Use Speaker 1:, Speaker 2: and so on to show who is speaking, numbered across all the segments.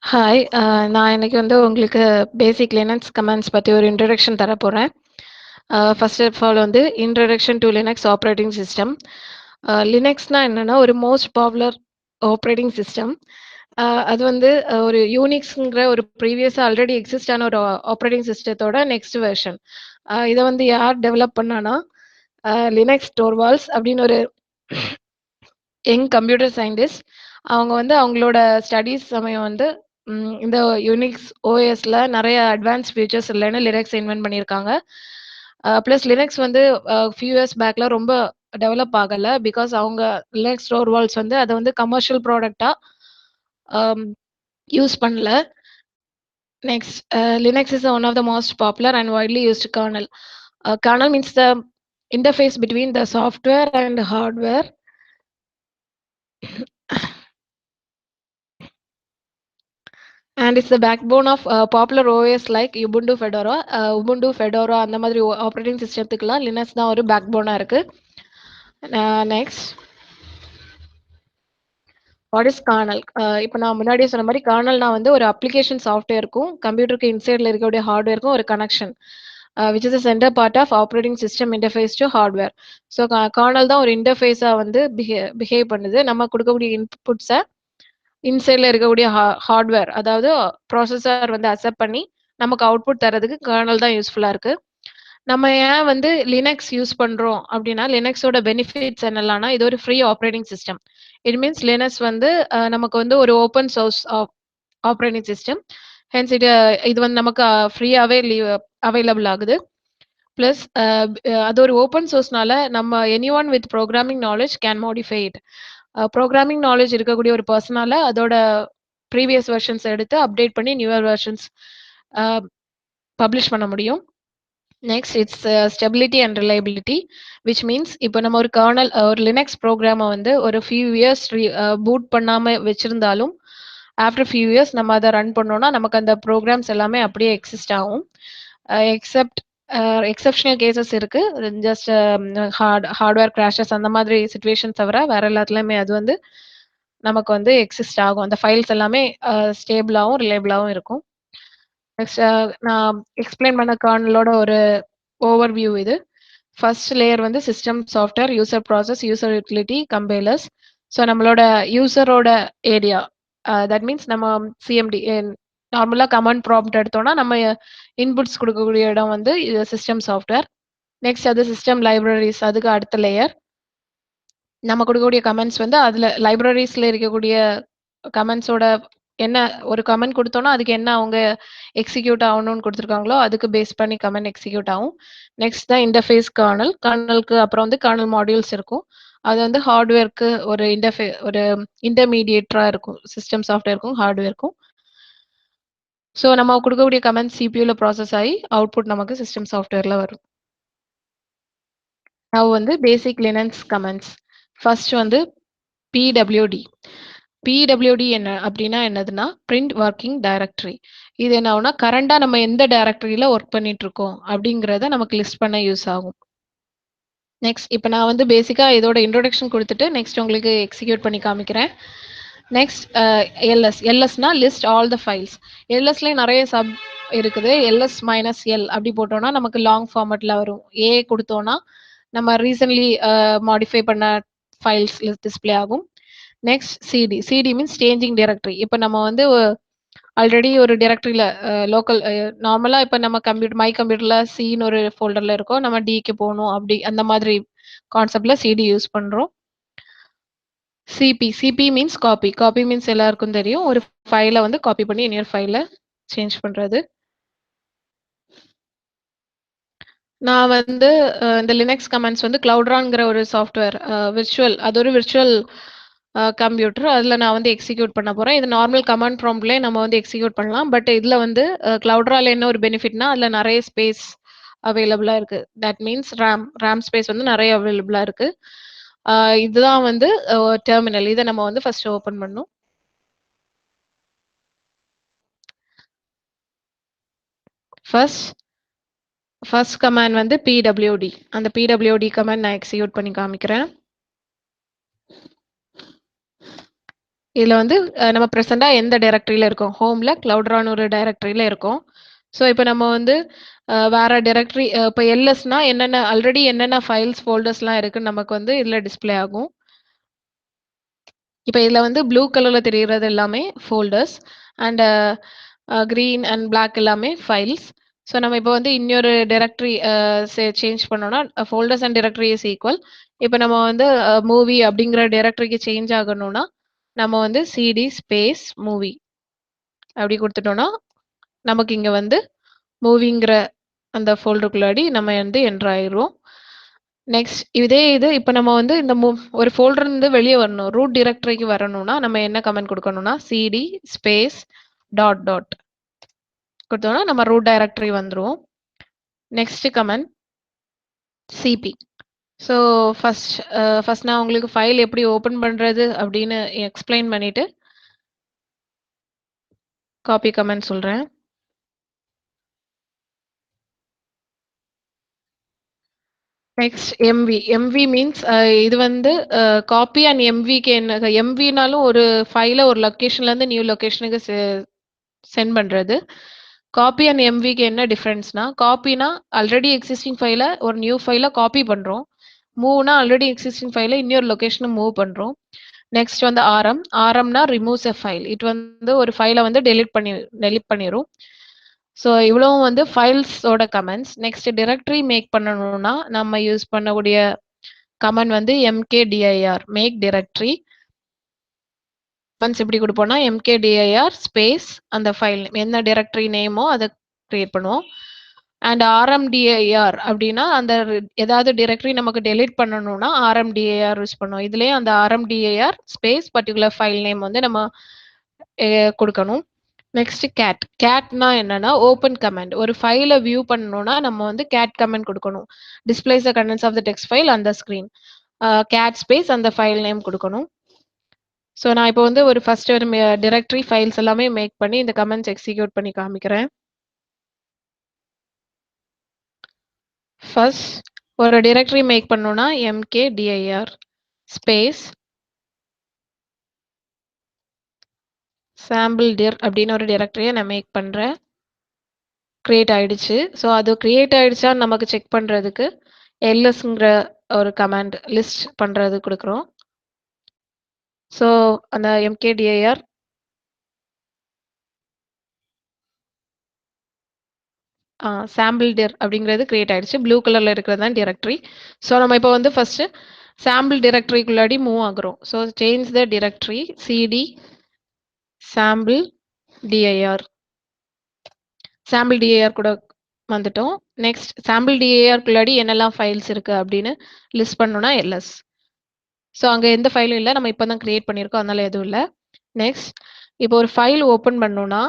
Speaker 1: Hi. நான் இன்னைக்கு வந்து உங்களுக்கு பேசிக் லினக்ஸ் கமாண்ட்ஸ் பத்தி ஒரு இன்ட்ரோடக்ஷன் தரப் போறேன். ஃபர்ஸ்ட் ஆஃப் ஆல் வந்து introduction to Linux operating system. லினக்ஸ்னா என்னன்னா, ஒரு மோஸ்ட் பாப்புலர் ஆப்பரேட்டிங் சிஸ்டம். அது வந்து ஒரு யூனிக்ஸ்ங்கிற ஒரு ப்ரீவியஸா ஆல்ரெடி எக்ஸிஸ்ட் ஆன ஒரு ஆப்பரேட்டிங் சிஸ்டத்தோட நெக்ஸ்ட் வெர்ஷன். இத வந்து யார் டெவலப் பண்ணான்னா, லினக்ஸ் டோர்வால்ஸ் அப்படின்னு ஒரு யங் கம்ப்யூட்டர் சயின்டிஸ்ட். அவங்க வந்து அவங்களோட ஸ்டடீஸ் சமயம் வந்து இந்த யுனிக்ஸ் ஓஎஸ்ல நெறைய அட்வான்ஸ் ஃபீச்சர்ஸ் இல்லன்னு லினக்ஸ் இன்வென்ட் பண்ணியிருக்காங்க. பிளஸ் லினக்ஸ் வந்து ஃபியூ இயர்ஸ் பேக்ல ரொம்ப டெவலப் ஆகல. பிகாஸ் அவங்க லினக்ஸ் டோர்வால்ஸ் வந்து அத வந்து கமர்ஷியல் ப்ராடக்ட்டா அம் யூஸ் பண்ணல. Next, Linux is one of the most popular and widely used kernel. Kernel means the interface between the software and hardware. And it's the backbone of popular OS like Ubuntu Fedora. Ubuntu Fedora அந்த மாதிரி operating சிஸ்டத்துக்குலாம் Linux தான் ஒரு பேக்போனா இருக்கு. Next, what is kernel? இப்போ நான் முன்னாடியே சொன்ன மாதிரி கர்னல்னா வந்து ஒரு அப்ளிகேஷன் சாஃப்ட்வேருக்கும் கம்ப்யூட்டருக்கு இன்சைடில் இருக்கக்கூடிய ஹார்ட்வேருக்கும் ஒரு connection, which is a center part of operating system interface to hardware. So kernel தான் ஒரு இன்டர்ஃபேஸாக வந்து பிஹேவ் பண்ணுது. நம்ம கொடுக்கக்கூடிய இன்புட்ஸை இன்சைட்ல இருக்கக்கூடிய ஹார்ட்வேர், அதாவது ப்ராசஸர் வந்து அக்செப்ட் பண்ணி நமக்கு அவுட்புட் தரதுக்கு கர்னல் தான் யூஸ்ஃபுல்லா இருக்கு. நம்ம ஏன் வந்து லினக்ஸ் யூஸ் பண்றோம் அப்படின்னா, லினக்ஸோட பெனிஃபிட்ஸ் என்னலாம்னா, இது ஒரு free operating system. It means Linux வந்து நமக்கு வந்து ஒரு open source operating system. Hence இது வந்து நமக்கு ஃப்ரீயாவே அவைலபிள் ஆகுது. பிளஸ் அது ஒரு ஓப்பன் சோர்ஸ்னால நம்ம anyone with programming knowledge can modify it. Programming knowledge இருக்கக்கூடிய ஒரு பர்சனால அதோட ப்ரீவியஸ் வெர்ஷன்ஸ் எடுத்து அப்டேட் பண்ணி நியூவர் வெர்ஷன்ஸ் பப்ளிஷ் பண்ண முடியும். Next, it's stability and reliability, which means இப்போ நம்ம ஒரு கர்னல் ஒரு லினக்ஸ் ப்ரோக்ராமை வந்து ஒரு ஃபியூ இயர்ஸ் பூட் பண்ணாமல் வச்சிருந்தாலும் ஆஃப்டர் ஃபியூ இயர்ஸ் நம்ம அதை ரன் பண்ணோம்னா நமக்கு அந்த ப்ரோக்ராம்ஸ் எல்லாமே அப்படியே எக்ஸிஸ்ட் ஆகும். எக்ஸப்ட் எக்ஸப்ஷனல் கேசஸ் இருக்கு. ஜஸ்ட் ஹார்ட்வேர் கிராஷஸ் அந்த மாதிரி சுச்சுவேஷன் தவிர வேற எல்லாத்துலயுமே அது வந்து நமக்கு வந்து எக்ஸிஸ்ட் ஆகும். அந்த ஃபைல்ஸ் எல்லாமே ஸ்டேபிளாகவும் ரிலையபிளாகவும் இருக்கும். நெக்ஸ்ட், நான் எக்ஸ்பிளைன் பண்ண கர்னலோட ஒரு ஓவர்வியூ இது. ஃபர்ஸ்ட் லேயர் வந்து system software, user process, user utility, compilers. So நம்மளோட யூசரோட ஏரியா, தட் மீன்ஸ் நம்ம சிஎம்டி நார்மலாக கமாண்ட் ப்ராம்ப்ட் எடுத்தோம்னா நம்ம இன்புட்ஸ் கொடுக்கக்கூடிய இடம் வந்து இது சிஸ்டம் சாஃப்ட்வேர். நெக்ஸ்ட் அது சிஸ்டம் லைப்ரரிஸ், அதுக்கு அடுத்த லேயர். நம்ம கொடுக்கக்கூடிய கமெண்ட்ஸ் வந்து அதில் லைப்ரரிஸில் இருக்கக்கூடிய கமெண்ட்ஸோட என்ன ஒரு கமெண்ட் கொடுத்தோம்னா அதுக்கு என்ன அவங்க எக்ஸிக்யூட் ஆகணும்னு கொடுத்துருக்காங்களோ அதுக்கு பேஸ் பண்ணி கமெண்ட் எக்ஸிக்யூட் ஆகும். நெக்ஸ்ட் தான் இன்டர்ஃபேஸ் கர்னல். கர்னலுக்கு அப்புறம் வந்து கர்னல் மாடியூல்ஸ் இருக்கும். அது வந்து ஹார்ட்வேருக்கு ஒரு இன்டர்மீடியேட்டரா இருக்கும், சிஸ்டம் சாஃப்ட்வேருக்கும் ஹார்ட்வேருக்கும். ஸோ நம்ம கொடுக்கக்கூடிய கமெண்ட் சிபியூல ப்ராசஸ் ஆகி அவுட்புட் நமக்கு சிஸ்டம் சாஃப்ட்வேர்ல வரும். நான் வந்து பேசிக் லினக்ஸ் கமெண்ட்ஸ். ஃபர்ஸ்ட் வந்து பிடபிள்யூடி. பிடபிள்யூடி என்ன அப்படின்னா என்னதுன்னா, பிரிண்ட் ஒர்க்கிங் டைரக்டரி. இது என்ன ஆகும்னா, கரண்டா நம்ம எந்த டைரக்டரியில ஒர்க் பண்ணிட்டு இருக்கோம் அப்படிங்கிறத நமக்கு லிஸ்ட் பண்ண யூஸ் ஆகும். நெக்ஸ்ட், இப்போ நான் வந்து பேசிக்கா இதோட இன்ட்ரோடக்ஷன் கொடுத்துட்டு நெக்ஸ்ட் உங்களுக்கு எக்ஸிக்யூட் பண்ணி காமிக்கிறேன். Next, LS. எல்எஸ்னா லிஸ்ட் ஆல் த ஃபைல்ஸ். எல்எஸ்லேயே நிறைய சப் இருக்குது. எல்எஸ் மைனஸ் எல் அப்படி போட்டோம்னா நமக்கு லாங் ஃபார்மேட்ல வரும். ஏ கொடுத்தோம்னா நம்ம ரீசன்ட்லி மாடிஃபை பண்ண ஃபைல்ஸ் டிஸ்பிளே ஆகும். Next, CD. CD means changing directory. இப்போ நம்ம வந்து ஆல்ரெடி ஒரு டைரக்டரியில லோக்கல் நார்மலா இப்போ நம்ம மை கம்ப்யூட்டர்ல சின்னு ஒரு ஃபோல்டர்ல இருக்கோம், நம்ம டிக்கு போகணும் அப்படி அந்த மாதிரி கான்செப்ட்ல சிடி யூஸ் பண்றோம். CP. CP means copy. Copy means எல்லாருக்கும் தெரியும், ஒரு ஃபைலை வந்து காப்பி பண்ணி இன்னொரு ஃபைலை சேஞ்ச் பண்றது. நான் வந்து இந்த லினக்ஸ் கமாண்ட்ஸ் வந்து கிளவுட்ரான்ங்கிற ஒரு சாஃப்ட்வேர், அது ஒரு விர்ச்சுவல் கம்ப்யூட்டர். அதில் நான் வந்து எக்ஸிக்யூட் பண்ண போகிறேன். இது நார்மல் கமாண்ட் ப்ராம்ப்ட்லேயே நம்ம வந்து எக்ஸிக்யூட் பண்ணலாம். பட் இதில் வந்து கிளவுட்ரால என்ன ஒரு பெனிஃபிட்னா, அதில் நிறைய ஸ்பேஸ் அவைலபிளாக இருக்குது. தட் மீன்ஸ் ரேம் ஸ்பேஸ் வந்து நிறைய அவைலபிளாக இருக்குது. இதுதான் வந்து டெர்மினல். இதை நம்ம வந்து ஃபர்ஸ்ட் ஓப்பன் பண்ணணும். ஃபர்ஸ்ட் கமாண்ட் வந்து பிடபிள்யூடி. அந்த பிடபிள்யூடி கமாண்ட் நான் எக்ஸிக்யூட் பண்ணி காமிக்கிறேன். இதுல வந்து நம்ம பிரசென்ட்டா எந்த டைரக்டரியில இருக்கோம். ஹோம்ல கிளவுட்ரான்னு ஒரு டைரக்டரியில இருக்கோம். ஸோ இப்ப நம்ம வந்து வேற டைரக்டரி இப்ப எல்எஸ்னா என்னென்ன ஆல்ரெடி என்னென்ன ஃபைல்ஸ், ஃபோல்டர்ஸ்லாம் இருக்குன்னு நமக்கு வந்து இதுல டிஸ்ப்ளே ஆகும். இப்ப இதுல வந்து ப்ளூ கலர்ல தெரியிறது எல்லாமே folders and green and black எல்லாமே ஃபைல்ஸ். ஸோ நம்ம இப்ப வந்து இன்னொரு டைரக்டரி சேஞ்ச் பண்ணோம்னா folders and directory is equal. இப்ப நம்ம வந்து மூவி அப்படிங்கிற டைரக்டரிக்கு சேஞ்ச் ஆகணும்னா, நம்ம வந்து சிடி ஸ்பேஸ் மூவி அப்படி குடுத்துட்டோம்னா, நமக்கு இங்க வந்து மூவிங்கிற அந்த ஃபோல்டருக்குள்ளாடி நம்ம வந்து என்டர் ஆயிருவோம். நெக்ஸ்ட் இதே இது இப்ப நம்ம வந்து இந்த ஒரு ஃபோல்டர்லருந்து வெளிய வரணும். ரூட் டைரக்டரிக்கு வரணும்னா, நம்ம என்ன கமாண்ட் குடுக்கணும்னா, சிடி ஸ்பேஸ் டாட் டாட் குடுத்தோம்னா, நம்ம ரூட் டைரக்டரி வந்துரும். Next command CP. So first நான் உங்களுக்கு ஃபைல் எப்படி ஓப்பன் பண்றது அப்படின்னு எக்ஸ்ப்ளைன் பண்ணிட்டு, காப்பி கமாண்ட் சொல்றேன். நெக்ஸ்ட் எம்வி மீன்ஸ் இது வந்து காப்பி அண்ட் எம்விக்கு என்ன எம்வினாலும் ஒரு ஃபைல ஒரு லொகேஷன்லேருந்து நியூ லொகேஷனுக்கு சென்ட் பண்றது. காப்பி அண்ட் எம்விக்கு என்ன டிஃபரன்ஸ்னா, காப்பினா ஆல்ரெடி எக்ஸிஸ்டிங் ஃபைல ஒரு நியூ ஃபைல காப்பி பண்றோம். மூவ்னா ஆல்ரெடி எக்ஸிஸ்டிங் ஃபைல இன்னொரு லொகேஷனுக்கு மூவ் பண்றோம். நெக்ஸ்ட் வந்து ஆர்எம்னா ரிமூவ்ஸ் எ ஃபைல். இது வந்து ஒரு ஃபைல வந்து டெலீட் பண்ணிரும். ஸோ இவ்வளவும் வந்து ஃபைல்ஸோட கமெண்ட்ஸ். நெக்ஸ்ட் டைரக்டரி மேக் பண்ணணும்னா, நம்ம யூஸ் பண்ணக்கூடிய கமாண்ட் வந்து mkdir மேக் டைரக்டரி. கமெண்ட்ஸ் எப்படி குடுப்போம்னா, mkdir ஸ்பேஸ் அந்த ஃபைல் நேம் என்ன டைரக்டரி நேமோ அத கிரியேட் பண்ணுவோம். அண்ட் rmdir அப்படின்னா, அந்த ஏதாவது டைரக்டரி நமக்கு டெலீட் பண்ணணும்னா rmdir யூஸ் பண்ணுவோம். இதுலயும் அந்த rmdir space particular file name வந்து நம்ம குடுக்கணும். நெக்ஸ்ட் கேட்னா என்னன்னா ஓப்பன் கமாண்ட். ஒரு ஃபைல வியூ பண்ணணும்னா நம்ம வந்து கேட் கமாண்ட் குடுக்கணும். Displays the contents of the text file on the screen. Cat space அந்த ஃபைல் நேம் குடுக்கணும். ஸோ நான் இப்போ வந்து ஒரு ஃபர்ஸ்ட் ஒரு டைரக்டரி ஃபைல்ஸ் எல்லாமே மேக் பண்ணி இந்த கமெண்ட்ஸ் எக்ஸிக்யூட் பண்ணி காமிக்கிறேன். ஃபர்ஸ்ட் ஒரு டைரக்டரி மேக் பண்ணணும்னா mkdir ஸ்பேஸ் சாம்பிள் டிர் அப்படின்னு ஒரு டைரக்டரியை நான் மேக் பண்றேன். கிரியேட் ஆயிடுச்சு. ஸோ அது கிரியேட் ஆயிடுச்சான்னு நமக்கு செக் பண்றதுக்கு எல்எஸ்ங்கிற ஒரு கமாண்ட் லிஸ்ட் பண்றது குடுக்குறோம். ஸோ அந்த mkdir சாம்பிள் டிர் அப்படிங்கிறது கிரியேட் ஆயிடுச்சு. ப்ளூ கலர்ல இருக்கிறது தான் டைரக்டரி. ஸோ நம்ம இப்போ வந்து ஃபர்ஸ்ட் சாம்பிள் டைரக்டரிக்குள்ளாடி மூவ் ஆகுறோம். So change the directory CD sample dir sample dir கூட வந்துட்டோம். நெக்ஸ்ட் சாம்பிள் dir குள்ளாடி என்னெல்லாம் ஃபைல்ஸ் இருக்கு அப்படின்னு லிஸ்ட் பண்ணணும்னா எல்எஸ். ஸோ அங்க எந்த ஃபைலும் இல்ல. நம்ம இப்ப தான் கிரியேட் பண்ணியிருக்கோம். அதனால எதுவும் இல்ல. நெக்ஸ்ட் இப்போ ஒரு ஃபைல் ஓப்பன் பண்ணணும்னா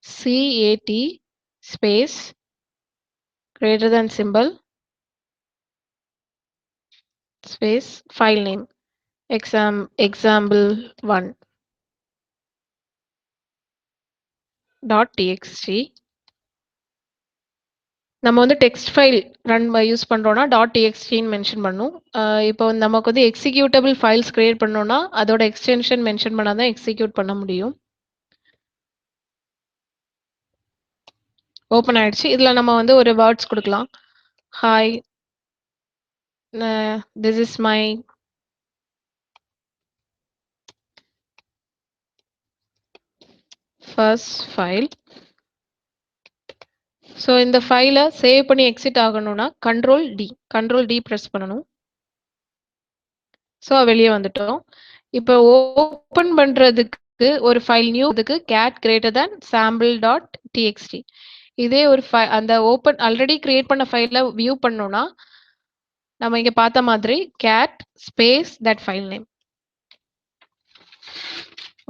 Speaker 1: cat space greater than symbol space file name example1 dot txt. நம்ம வந்து டெக்ஸ்ட் ஃபைல் யூஸ் பண்றோம்னா டாட் txtன்னு மென்ஷன் பண்ணும். இப்போ நமக்கு வந்து எக்ஸிக்யூட்டபிள் ஃபைல்ஸ் கிரியேட் பண்ணோம்னா அதோட எக்ஸ்டென்ஷன் மென்ஷன் பண்ணா தான் எக்ஸிக்யூட் பண்ண முடியும். ஓப்பன் ஆயிடுச்சு. இதுல நம்ம வந்து ஒரு வேர்ட்ஸ் குடுக்கலாம். Hi this is my first file. So இந்த ஃபைல சேவ் பண்ணி எக்ஸிட் ஆகணும்னா கண்ட்ரோல் டி பிரஸ் பண்ணணும். ஸோ வெளியே வந்துட்டோம். இப்போ ஓப்பன் பண்றதுக்கு ஒரு ஃபைல் நியூக்கு cat greater than sample dot TXT. இதே ஒரு அந்த ஓப்பன் ஆல்ரெடி கிரியேட் பண்ண ஃபைல வியூ பண்ணோம்னா நம்ம இங்க பார்த்த மாதிரி cat space that file name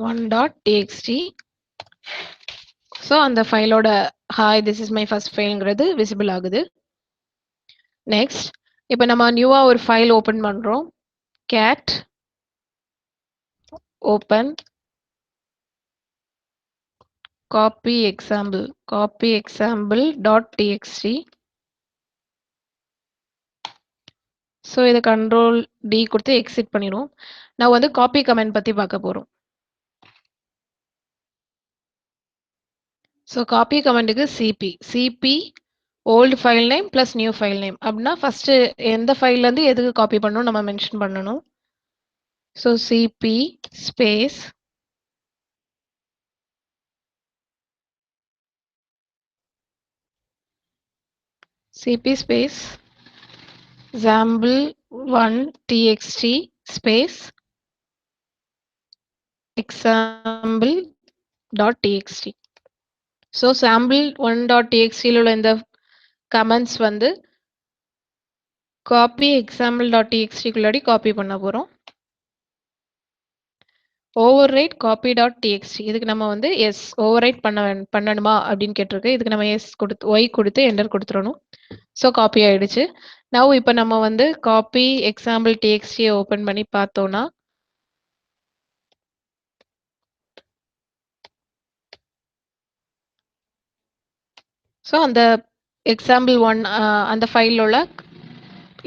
Speaker 1: 1.txt. So அந்த ஃபைலோட hi this is my first ஃபைல்ங்கிறது விசிபிள் ஆகுது. நெக்ஸ்ட் இப்போ நம்ம நியூவா ஒரு ஃபைல் ஓப்பன் பண்றோம். Cat open copy example dot txt. So இதை கண்ட்ரோல் டி கொடுத்து எக்ஸிட் பண்ணிடுவோம். நான் வந்து காப்பி கமெண்ட் பத்தி பார்க்க போறோம். ஸோ காப்பி கமாண்டுக்கு CP old file name plus new file name அப்படின்னா ஃபர்ஸ்ட் எந்த ஃபைல்லேருந்து எதுக்கு காப்பி பண்ணணும் நம்ம மென்ஷன் பண்ணணும். So CP space example1 txt space example.txt. So sample1.txtல உள்ள இந்த கமெண்ட்ஸ் வந்து காப்பி example.txtக்குள்ளாடி காப்பி பண்ண போறோம். ஓவர்ரைட் copy.txt இதுக்கு நம்ம வந்து எஸ் ஓவர்ரைட் பண்ணணுமா அப்படின்னு கேட்டிருக்கு. இதுக்கு நம்ம எஸ் கொடுத்து ஒய் கொடுத்து என்டர் கொடுத்துடணும். ஸோ காப்பி ஆயிடுச்சு. நவ் இப்போ நம்ம வந்து காப்பி எக்ஸாம்பிள் டிஎக்ஸ்டியை ஓப்பன் பண்ணி பார்த்தோம்னா ஸோ அந்த எக்ஸாம்பிள் ஒன் அந்த ஃபைலில் உள்ள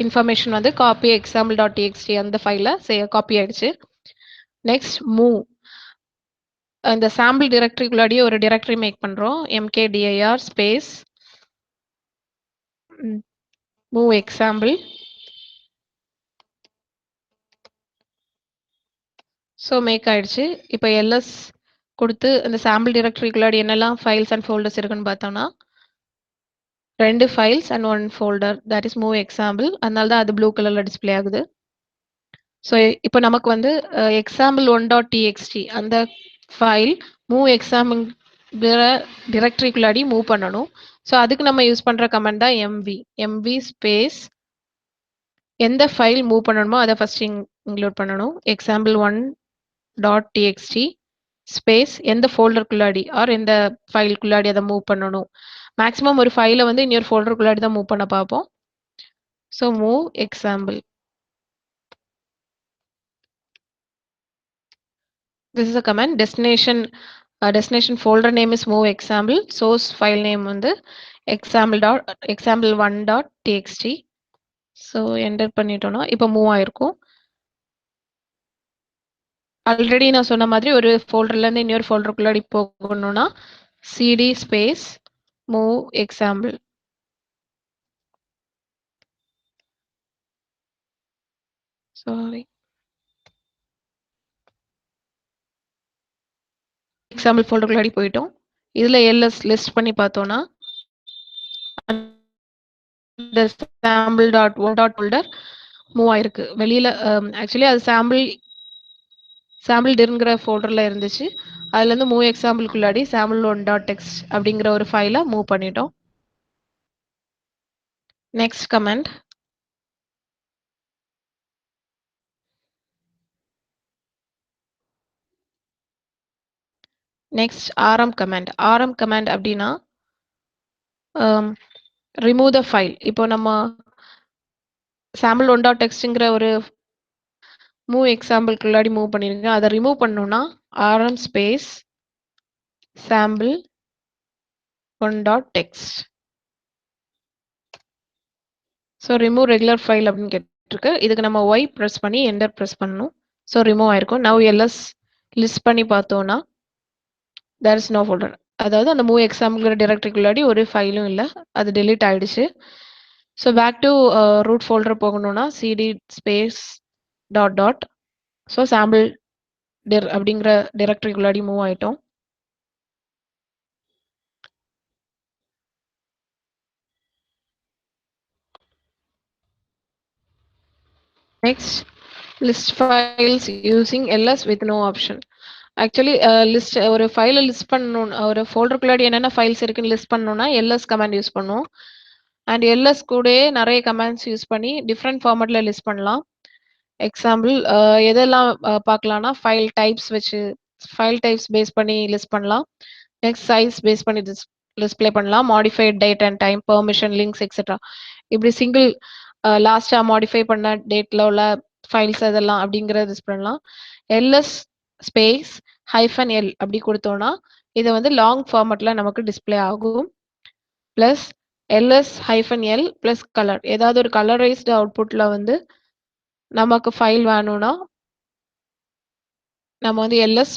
Speaker 1: இன்ஃபர்மேஷன் வந்து காப்பி example.txt அந்த ஃபைலில் காப்பி ஆயிடுச்சு. நெக்ஸ்ட் மூவ் இந்த சாம்பிள் டிரெக்டரிக்குள்ளாடியே ஒரு டிரெக்டரி மேக் பண்ணுறோம். mkdir space move example. So make ஆயிடுச்சு. இப்போ எல்எஸ் கொடுத்து அந்த சாம்பிள் டிரெக்டரிக்குள்ளாடி என்னெல்லாம் ஃபைல்ஸ் அண்ட் ஃபோல்டர்ஸ் இருக்குன்னு பார்த்தோம்னா 2 files and 1 folder that is move example. அதனால தான் அது ப்ளூ கலரில் டிஸ்பிளே ஆகுது. ஸோ இப்போ நமக்கு வந்து example1.txt அந்த ஃபைல் மூவ் எக்ஸாம்பிள் டிரெக்டரிக்குள்ளாடி மூவ் பண்ணணும். ஸோ அதுக்கு நம்ம யூஸ் பண்ணுற கமெண்ட் தான் எம்வி ஸ்பேஸ் எந்த ஃபைல் மூவ் பண்ணணுமோ அதை ஃபர்ஸ்ட் இன்க்ளூட் பண்ணணும். example1.txt ஸ்பேஸ் எந்த ஃபோல்டருக்குள்ளாடி ஆர் எந்த ஃபைலுக்குள்ளாடி அதை மூவ் பண்ணணும். மேக்ஸிமம் ஒரு ஃபைலை வந்து இன்னொரு ஃபோல்டருக்குள்ளாடி தான் மூவ் பண்ண பார்ப்போம். So move example. This is a command. Destination folder name is move example. Source file name வந்து example1.txt. ஸோ என்டர் பண்ணிட்டோம்னா இப்போ மூவ் ஆயிருக்கும். ஆல்ரெடி நான் சொன்ன மாதிரி ஒரு ஃபோல்டர்லேருந்து இன்னொரு ஃபோல்டருக்குள்ளாடி போகணும்னா CD space move example. Sorry example ஃபோல்டருக்குள்ளாடி போயிட்டோம். இதில் எல்எஸ் லிஸ்ட் பண்ணி பார்த்தோன்னா இந்த sample.1 ஃபோல்டர் மூவ் ஆயிருக்கு. வெளியில் ஆக்சுவலி அது சாம்பிள் டிர்ங்கிற ஃபோல்டரில் இருந்துச்சு. அதுலேருந்து மூவ் எக்ஸாம்பிளுக்குள்ளாடி sample1.txt அப்படிங்கிற ஒரு ஃபைலை மூவ் பண்ணிட்டோம். Next command. Next RM command. RM command அப்படின்னா ரிமூவ் த ஃபைல். இப்போ நம்ம sample1.txtங்கிற ஒரு மூவ் எக்ஸாம்பிளுக்குள்ளாடி மூவ் பண்ணிருக்கோம். அதை ரிமூவ் பண்ணணும்னா RM space sample1.txt. So remove regular file அப்படின்னு கேட்டிருக்கு. இதுக்கு நம்ம ஒய் ப்ரெஸ் பண்ணி என்டர் ப்ரெஸ் பண்ணணும். ஸோ ரிமூவ் ஆயிருக்கும். நவ் எல்எஸ் லிஸ்ட் பண்ணி பார்த்தோன்னா தேர் இஸ் நோ ஃபோல்டர். அதாவது அந்த மூவ் எக்ஸாம்பிள்ங்கிற டிரெக்டரிக்குள்ளாடி ஒரு ஃபைலும் இல்லை, அது டெலீட் ஆயிடுச்சு. So back to root folder போகணும்னா CD space dot so sample அப்படிங்கிற டிரெக்டரிக்குள்ளாடி மூவ் ஆயிட்டோம். Next list files using LS with no option. Actually list ஒரு ஃபைலை லிஸ்ட் பண்ணணும், ஒரு ஃபோல்டருக்குள்ளாடி என்னென்ன ஃபைல்ஸ் இருக்குன்னு லிஸ்ட் பண்ணணும்னா எல்எஸ் கமாண்ட் யூஸ் பண்ணுவோம். அண்ட் எல்எஸ் கூடயே நிறைய கமாண்ட்ஸ் யூஸ் பண்ணி டிஃப்ரெண்ட் ஃபார்மேட்டில் லிஸ்ட் பண்ணலாம். எக்ஸாம்பிள் எதெல்லாம் பார்க்கலாம்னா ஃபைல் டைப்ஸ் பேஸ் பண்ணி லிஸ்ட் பண்ணலாம். நெக்ஸ்ட் சைஸ் பேஸ் பண்ணி டிஸ்பிளே பண்ணலாம். Modified date and time, permission, links etcetera. இப்படி சிங்கிள் லாஸ்ட்டாக மாடிஃபை பண்ண டேட்டில் உள்ள ஃபைல்ஸ் அதெல்லாம் அப்படிங்கிறத யூஸ் பண்ணலாம். எல்எஸ் ஸ்பேஸ் -l அப்படி கொடுத்தோன்னா இதை வந்து லாங் ஃபார்மேட்டில் நமக்கு டிஸ்பிளே ஆகும். ப்ளஸ் -l ப்ளஸ் கலர், ஏதாவது ஒரு கலரைஸ்டு அவுட்புட்டில் வந்து நமக்கு ஃபைல் வேணும்னா நம்ம வந்து LS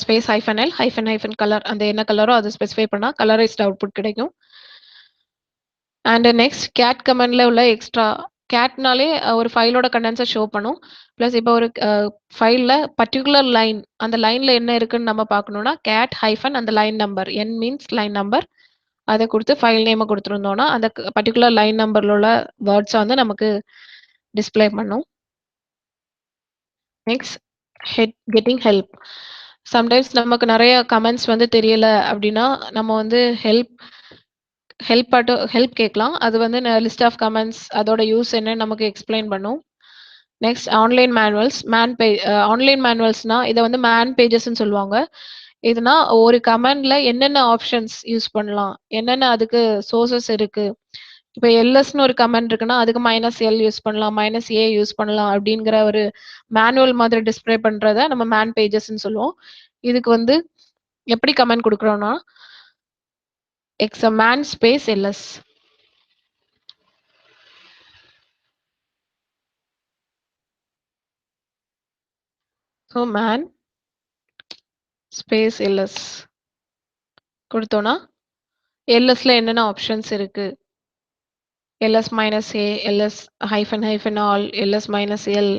Speaker 1: space hyphen L hyphen hyphen colour அந்த என்ன கலரோ அதை ஸ்பெசிஃபை பண்ணா கலரைஸ்ட் அவுட்புட் கிடைக்கும். அண்ட் நெக்ஸ்ட் கேட் கமெண்ட்ல உள்ள எக்ஸ்ட்ரா கேட்னாலே ஒரு ஃபைலோட கண்டென்ட்ஸை ஷோ பண்ணும். ப்ளஸ் இப்போ ஒரு ஃபைல்ல பர்ட்டிகுலர் லைன் அந்த லைன்ல என்ன இருக்குன்னு நம்ம பார்க்கணும்னா கேட் ஹைஃபன் அந்த லைன் நம்பர் என் மீன்ஸ் லைன் நம்பர் அதை கொடுத்து ஃபைல் நேமை கொடுத்துருந்தோம்னா அந்த பர்ட்டிகுலர் லைன் நம்பர்ல உள்ள வேர்ட்ஸை வந்து நமக்கு டிஸ்ப்ளே பண்ணும். Next getting help. சம்டைம்ஸ் நமக்கு நிறைய கமெண்ட்ஸ் வந்து தெரியல அப்படின்னா நம்ம வந்து ஹெல்ப் கேட்கலாம். அது வந்து லிஸ்ட் ஆஃப் கமெண்ட்ஸ் அதோட யூஸ் என்னன்னு நமக்கு எக்ஸ்பிளைன் பண்ணும். நெக்ஸ்ட் ஆன்லைன் மேனுவல்ஸ் ஆன்லைன் மேனுவல்ஸ்னா இதை வந்து மேன் பேஜஸ்ன்னு சொல்லுவாங்க. இதுனா ஒரு கமெண்ட்ல என்னென்ன ஆப்ஷன்ஸ் யூஸ் பண்ணலாம், என்னென்ன அதுக்கு சோர்சஸ் இருக்கு. இப்போ எல்எஸ்ன்னு ஒரு கமெண்ட் இருக்குன்னா அதுக்கு -எல் யூஸ் பண்ணலாம், -ஏ யூஸ் பண்ணலாம் அப்படிங்கிற ஒரு மேனுவல் மாதிரி டிஸ்ப்ளே பண்றத நம்ம மேன் பேஜஸ்ன்னு சொல்லுவோம். இதுக்கு வந்து எப்படி கமெண்ட் கொடுக்குறோம்னா man space ls. So man space ls கொடுத்தோன்னா எல்எஸ்ல என்னென்ன ஆப்ஷன்ஸ் இருக்கு, ls -a, ls -hyphen all, ls -l.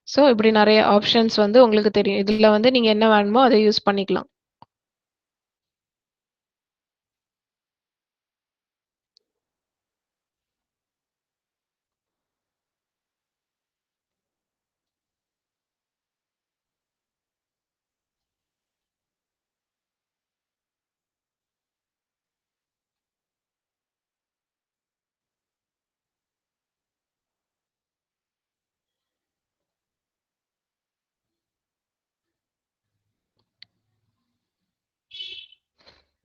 Speaker 1: So இப்படி நிறைய ஆப்ஷன்ஸ் வந்து உங்களுக்கு தெரியும். இதுல வந்து நீங்க என்ன வேணுமோ அதை யூஸ் பண்ணிக்கலாம்.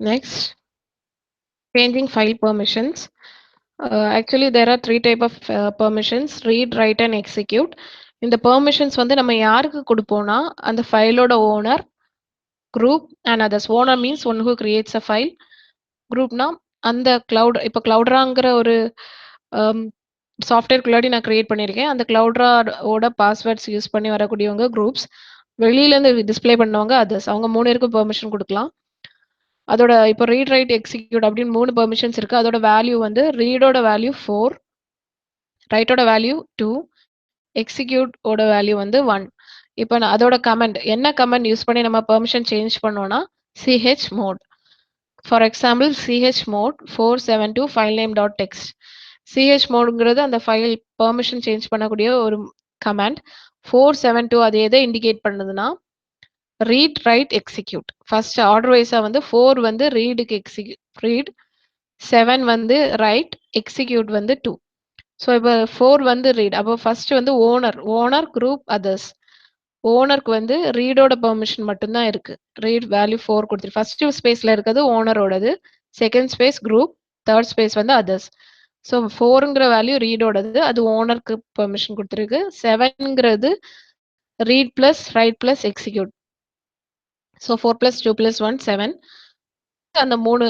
Speaker 1: Next, changing file permissions. Actually, there are three type of permissions: read, write, and execute. இந்த permissions வந்து நம்ம யாருக்கு கொடுப்போம்னா அந்த ஃபைலோட owner, group and others. Owner means one who creates a file. குரூப்னா அந்த இப்போ கிளவுட்ராங்கிற ஒரு சாஃப்ட்வேர்க்குள்ளாடி நான் கிரியேட் பண்ணியிருக்கேன். அந்த கிளவுட்ராவோட பாஸ்வேர்ட்ஸ் யூஸ் பண்ணி வரக்கூடியவங்க குரூப்ஸ். வெளியிலேருந்து டிஸ்ப்ளே பண்ணவங்க அதர்ஸ். அவங்க 3 பேருக்கும் பெர்மிஷன் கொடுக்கலாம். அதோட இப்போ ரீட், ரைட், எக்ஸிக்யூட் அப்படின்னு 3 பெர்மிஷன்ஸ் இருக்கு. அதோட வேல்யூ வந்து ரீடோட வேல்யூ 4, ரைட்டோட வேல்யூ 2, எக்ஸிக்யூட் ஓட வேல்யூ வந்து 1. இப்போ நான் அதோட கமெண்ட் என்ன கமெண்ட் யூஸ் பண்ணி நம்ம பெர்மிஷன் சேஞ்ச் பண்ணோம்னா chmod. For example chmod 472 filename dot text. chmodங்கிறது அந்த ஃபைல் பெர்மிஷன் சேஞ்ச் பண்ணக்கூடிய ஒரு கமாண்ட். 472 அது எதை இண்டிகேட் பண்ணுதுன்னா read, write, execute. First order வைஸா வந்து 4 வந்து ரீடுக்கு ரீட், 7 வந்து ரைட், எக்ஸிக்யூட் வந்து 2. ஸோ இப்போ 4 வந்து ரீட். அப்போ ஃபர்ஸ்ட் வந்து ஓனர் குரூப் அதர்ஸ். ஓனருக்கு வந்து ரீடோட பெர்மிஷன் மட்டும்தான் இருக்கு. ரீட் வேல்யூ 4 கொடுத்துரு. ஃபர்ஸ்ட் ஸ்பேஸ்ல இருக்கிறது ஓனரோடது, second space group, third space வந்து அதர்ஸ். ஸோ 4ங்கிற வேல்யூ ரீடோடது, அது ஓனருக்கு பெர்மிஷன் கொடுத்துருக்கு. 7ங்கிறது read plus write plus execute. So 4 plus 2 plus 1 7. அந்த 3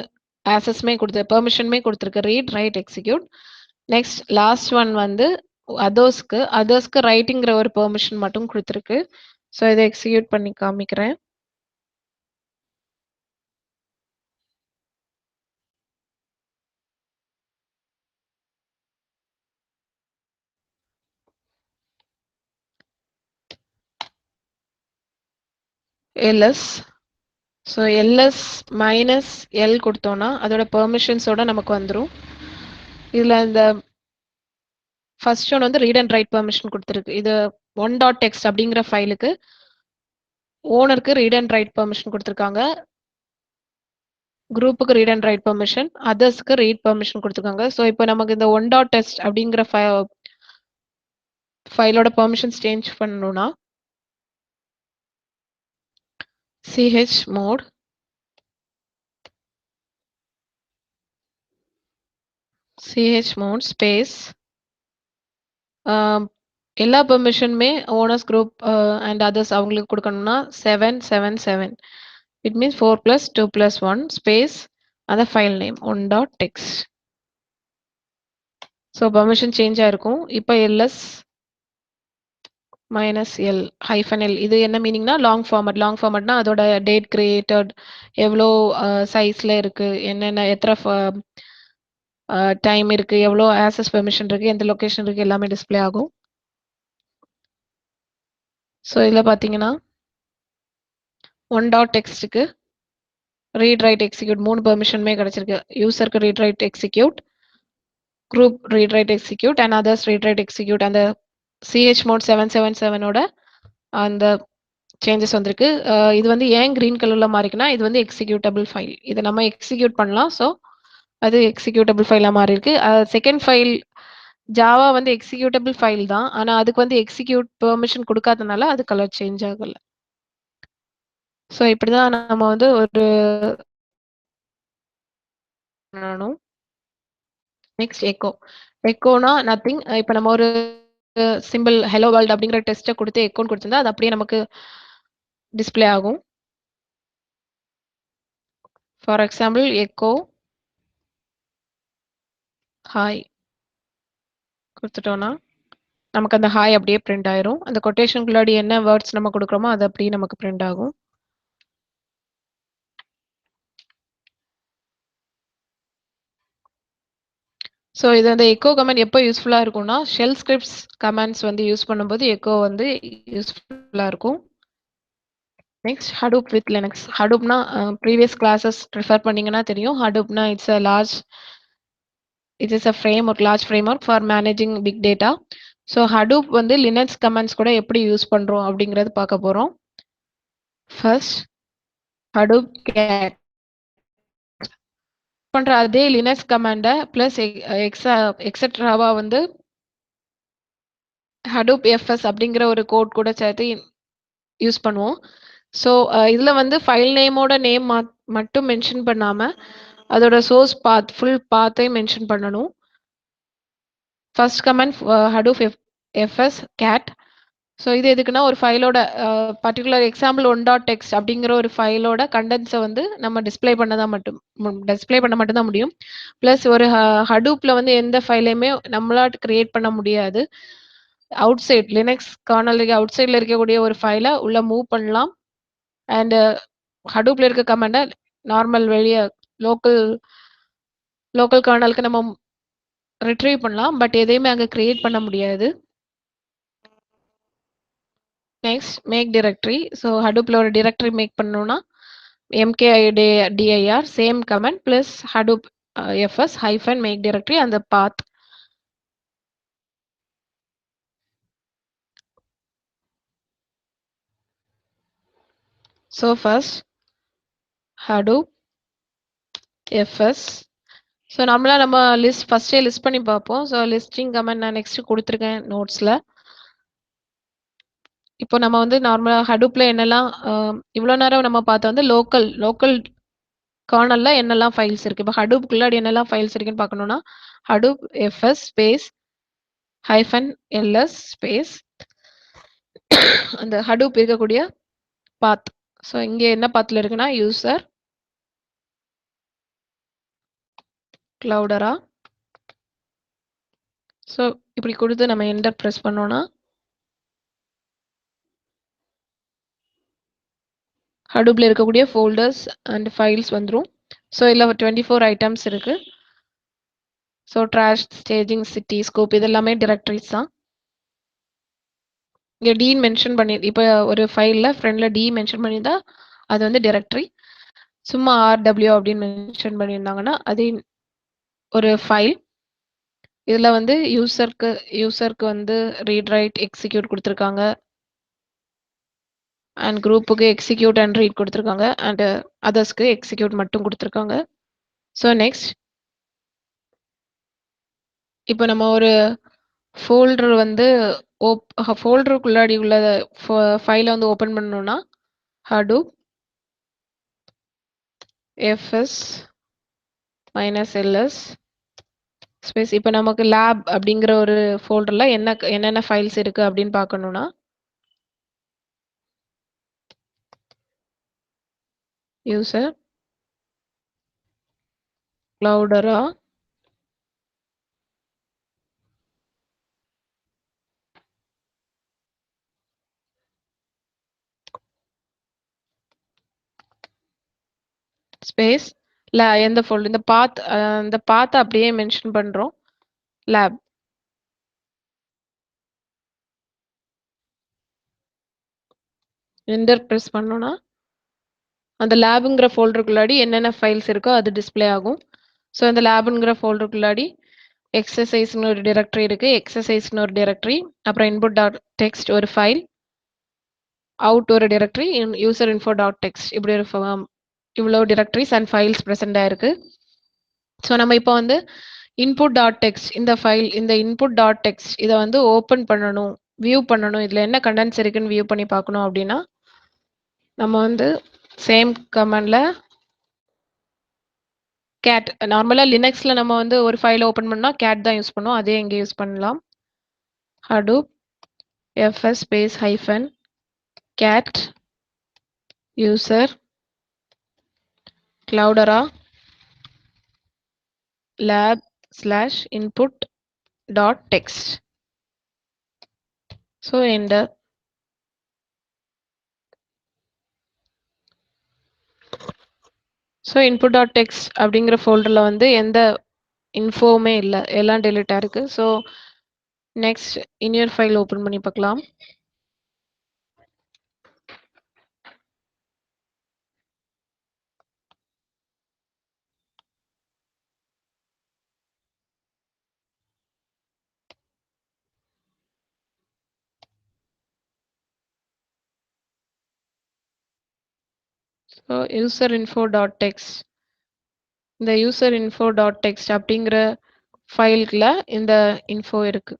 Speaker 1: ஆக்சஸ்மே பெர்மிஷனுமே கொடுத்துருக்கு. Read, write, execute. Next last one வந்து அதர்ஸ்க்கு ரைட்டிங்கிற ஒரு பெர்மிஷன் மட்டும் கொடுத்துருக்கு. ஸோ இதை எக்ஸிக்யூட் பண்ணி காமிக்கிறேன். ls. So ls minus L கொடுத்தோன்னா அதோட பெர்மிஷன்ஸோட நமக்கு வந்துடும். இதில் இந்த ஃபர்ஸ்ட் ஒன் வந்து ரீட் அண்ட் ரைட் பெர்மிஷன் கொடுத்துருக்கு. இது .text அப்படிங்கிற ஃபைலுக்கு ஓனருக்கு ரீட் அண்ட் ரைட் பெர்மிஷன் கொடுத்துருக்காங்க. குரூப்புக்கு ரீட் அண்ட் ரைட் பெர்மிஷன், அதர்ஸ்க்கு ரீட் பெர்மிஷன் கொடுத்துருக்காங்க. ஸோ இப்போ நமக்கு இந்த .test அப்படிங்கிற ஃபைலோட பெர்மிஷன்ஸ் சேஞ்ச் பண்ணணும்னா chmod ஸ்பேஸ் எல்லா பெர்மிஷனுமே ஓனர்ஸ் குரூப் அண்ட் அதர்ஸ் அவங்களுக்கு கொடுக்கணும்னா 777. It means 4 plus 2 plus 1 space அந்த file name .text. So permission change ஆயிருக்கும். இப்போ ls minus L hyphen L இது என்ன மீனிங்னா லாங் ஃபார்மட்னா அதோட டேட் கிரியேட்டட் எவ்வளோ சைஸ்ல இருக்கு என்னென்ன எத்தனை டைம் இருக்கு எவ்வளோ ஆக்சஸ் பெர்மிஷன் இருக்கு எந்த லொகேஷன் இருக்கு எல்லாமே டிஸ்ப்ளே ஆகும். ஸோ இதில் பார்த்தீங்கன்னா ஒன் டாட் டெக்ஸ்ட்டுக்கு ரீட் ரைட் எக்ஸிக்யூட் 3 பெர்மிஷனுமே கிடைச்சிருக்கு. யூசருக்கு read write execute, group read write execute and others read write execute. அந்த சிஹெச் மோட் 777ஓட அந்த சேஞ்சஸ் வந்திருக்கு. இது வந்து ஏன் கிரீன் கலர்ல மாறிக்குன்னா இது வந்து எக்ஸிக்யூட்டபிள் ஃபைல். இதை நம்ம எக்ஸிக்யூட் பண்ணலாம். ஸோ அது எக்ஸிக்யூட்டபிள் ஃபைலா மாறி இருக்கு. செகண்ட் ஃபைல் ஜாவா வந்து எக்ஸிக்யூட்டபிள் ஃபைல் தான். ஆனா அதுக்கு வந்து எக்ஸிக்யூட் பெர்மிஷன் குடுக்காதனால அது கலர் சேஞ்ச் ஆகல. ஸோ இப்படிதான் நம்ம வந்து ஒரு பண்ணணும். Next echo. எக்கோனா நத்திங். இப்ப நம்ம ஒரு சிம்பிள் ஹலோ வேர்ல்ட் அப்படிங்கிற டெஸ்ட்ட குடுத்து எக்கோன்னு குடுத்திருந்தா அது அப்படியே நமக்கு டிஸ்ப்ளே ஆகும். ஃபார் எக்ஸாம்பிள் எக்கோ ஹாய் குடுத்துட்டோம்னா நமக்கு அந்த ஹாய் அப்படியே பிரிண்ட் ஆயிரும். அந்த கொட்டேஷனுக்குள்ளாடி என்ன வேர்ட்ஸ் நம்ம குடுக்குறோமோ அது அப்படியே நமக்கு பிரிண்ட் ஆகும். ஸோ இது வந்து எக்கோ கமாண்ட் எப்போ யூஸ்ஃபுல்லா இருக்கும்னா, ஷெல் ஸ்கிரிப்ட்ஸ் கமாண்ட்ஸ் வந்து யூஸ் பண்ணும்போது எக்கோ வந்து யூஸ்ஃபுல்லா இருக்கும். Next Hadoop with Linux. ஹடூப்னா ப்ரீவியஸ் கிளாஸஸ் ரெஃபர் பண்ணீங்கன்னா தெரியும். ஹடூப்னா it is a framework, large framework for managing big data. So Hadoop வந்து லினக்ஸ் கமாண்ட்ஸ் கூட எப்படி யூஸ் பண்றோம் அப்படிங்கிறது பார்க்க போறோம். ஃபர்ஸ்ட் ஹடூப் கேட் பண்ற அதே லினக்ஸ் கமாண்ட பிளஸ் எக்ஸெட்ராவா வந்து ஹடூப் எஃப்எஸ் அப்படிங்கிற ஒரு கோட் கூட சேர்த்து யூஸ் பண்ணுவோம். ஸோ இதுல வந்து ஃபைல் நேமோட நேம் மட்டும் மென்ஷன் பண்ணாம, அதோட சோர்ஸ் பாத் ஃபுல் பாத்தையும் மென்ஷன் பண்ணணும். First command Hadoop FS cat. So இது எதுக்குன்னா ஒரு ஃபைலோட particular example one dot text அப்படிங்கிற ஒரு ஃபைலோட கண்டென்ட்ஸை வந்து நம்ம டிஸ்ப்ளே பண்ண மட்டும்தான் முடியும். ப்ளஸ் ஒரு ஹடூப்ல வந்து எந்த ஃபைலையுமே நம்மளா கிரியேட் பண்ண முடியாது. அவுட் சைட் லினக்ஸ் கர்னலுக்கு அவுட் சைட்ல இருக்கக்கூடிய ஒரு ஃபைலை உள்ள மூவ் பண்ணலாம். அண்ட் ஹடூப்ல இருக்க கமாண்ட நார்மல் வெளியே லோக்கல் லோக்கல் கர்னலுக்கு நம்ம ரிட்ரீவ் பண்ணலாம். பட் எதையுமே அங்கே கிரியேட் பண்ண முடியாது. Next make directory. ஸோ ஹடூப்ல ஒரு டைரக்டரி மேக் பண்ணணும்னா mkdir same command plus Hadoop FS hyphen make directory அந்த path. So first Hadoop FS. So நம்ம ஃபர்ஸ்டே லிஸ்ட் பண்ணி பார்ப்போம். ஸோ லிஸ்டிங் கமெண்ட் நான் நெக்ஸ்ட் கொடுத்துருக்கேன் நோட்ஸில். இப்போ நம்ம வந்து நார்மலாக ஹடூப்ல என்னெல்லாம் இவ்வளோ நேரம் நம்ம பார்த்தா வந்து லோக்கல் கர்னல்ல என்னெல்லாம் ஃபைல்ஸ் இருக்கு. இப்போ ஹடூப்குள்ளாடி என்னெல்லாம் ஃபைல்ஸ் இருக்குன்னு பார்க்கணும்னா Hadoop FS space hyphen LS space அந்த ஹடூப் இருக்கக்கூடிய பாத். ஸோ இங்கே என்ன பாத்தில் இருக்குன்னா யூசர் கிளவுடரா. ஸோ இப்படி கொடுத்து நம்ம என்டர் ப்ரெஸ் பண்ணோம்னா ஹடூப்ல இருக்கக்கூடிய ஃபோல்டர்ஸ் அண்ட் ஃபைல்ஸ் வந்துடும். ஸோ இதில் 24 ஐட்டம்ஸ் இருக்கு. So trash, staging, city, scope இது எல்லாமே டிரெக்டரிஸ் தான். இங்கே டீன் மென்ஷன் பண்ணி இப்போ ஒரு ஃபைலில் ஃப்ரெண்டில் டி மென்ஷன் பண்ணியிருந்தா அது வந்து டிரெக்டரி. சும்மா ஆர்டபிள்யூ அப்படின்னு மென்ஷன் பண்ணியிருந்தாங்கன்னா அது ஒரு ஃபைல். இதில் வந்து யூசருக்கு வந்து ரீட் ரைட் எக்ஸிக்யூட் கொடுத்துருக்காங்க. அண்ட் குரூப்புக்கு எக்ஸிக்யூட் அண்ட் ரீட் கொடுத்துருக்காங்க. அண்ட் அதர்ஸ்க்கு எக்ஸிக்யூட் மட்டும் கொடுத்துருக்காங்க. ஸோ நெக்ஸ்ட் இப்போ நம்ம ஒரு ஃபோல்டர் வந்து ஃபோல்டருக்குள்ளாடி உள்ள ஃபைலை வந்து ஓப்பன் பண்ணணும்னா Hadoop FS minus LS space. இப்போ நமக்கு லேப் அப்படிங்கிற ஒரு ஃபோல்டரில் என்னென்ன ஃபைல்ஸ் இருக்கு அப்படின்னு பார்க்கணும்னா யூசர் கிளவுடரா ஸ்பேஸ் எந்த ஃபோல்டர் இந்த பாத் அப்படியே மென்ஷன் பண்றோம். லேப். என்டர் பிரஸ் பண்ணோம்னா அந்த லேப்ங்கிற ஃபோல்டருக்குள்ளாடி என்னென்ன ஃபைல்ஸ் இருக்கோ அது டிஸ்ப்ளே ஆகும். ஸோ அந்த லேப்ங்கிற ஃபோல்டருக்குள்ளாடி எக்ஸசைஸ்னு ஒரு டைரக்டரி இருக்கு. எக்ஸசைஸ்னு ஒரு டைரக்டரி, அப்புறம் இன்புட் டாட் டெக்ஸ்ட் ஒரு ஃபைல், அவுட் ஒரு directory, user info dot text இப்படி ஒரு இவ்வளோ டைரக்டரிஸ் அண்ட் ஃபைல்ஸ் ப்ரெசென்ட் ஆயிருக்கு. ஸோ நம்ம இப்போ வந்து இன்புட் டாட் டெக்ஸ்ட் இந்த ஃபைல், இந்த இன்புட் டாட் டெக்ஸ்ட் இதை வந்து ஓப்பன் பண்ணணும், வியூ பண்ணணும், இதில் என்ன கண்டென்ட்ஸ் இருக்குன்னு வியூ பண்ணி பார்க்கணும் அப்படின்னா நம்ம வந்து சேம் கமாண்டில் கேட், நார்மலாக லினக்ஸில் நம்ம வந்து ஒரு ஃபைல் ஓப்பன் பண்ணால் கேட் தான் யூஸ் பண்ணுவோம், அதே இங்கே யூஸ் பண்ணலாம். hadoop fs space hyphen cat user cloudera lab / input dot text. So enter. So input dot text அப்படிங்கிற ஃபோல்டரில் வந்து எந்த இன்ஃபோவுமே இல்லை, எல்லாம் டெலிட் ஆயிருக்கு. ஸோ நெக்ஸ்ட் இனியர் ஃபைல் ஓப்பன் பண்ணி பார்க்கலாம். So user info dot text, இந்த யூசர் இன்ஃபோ டாட் டெக்ஸ்ட் அப்படிங்கிற ஃபைலுக்குள்ள இந்த இன்ஃபோ இருக்கு.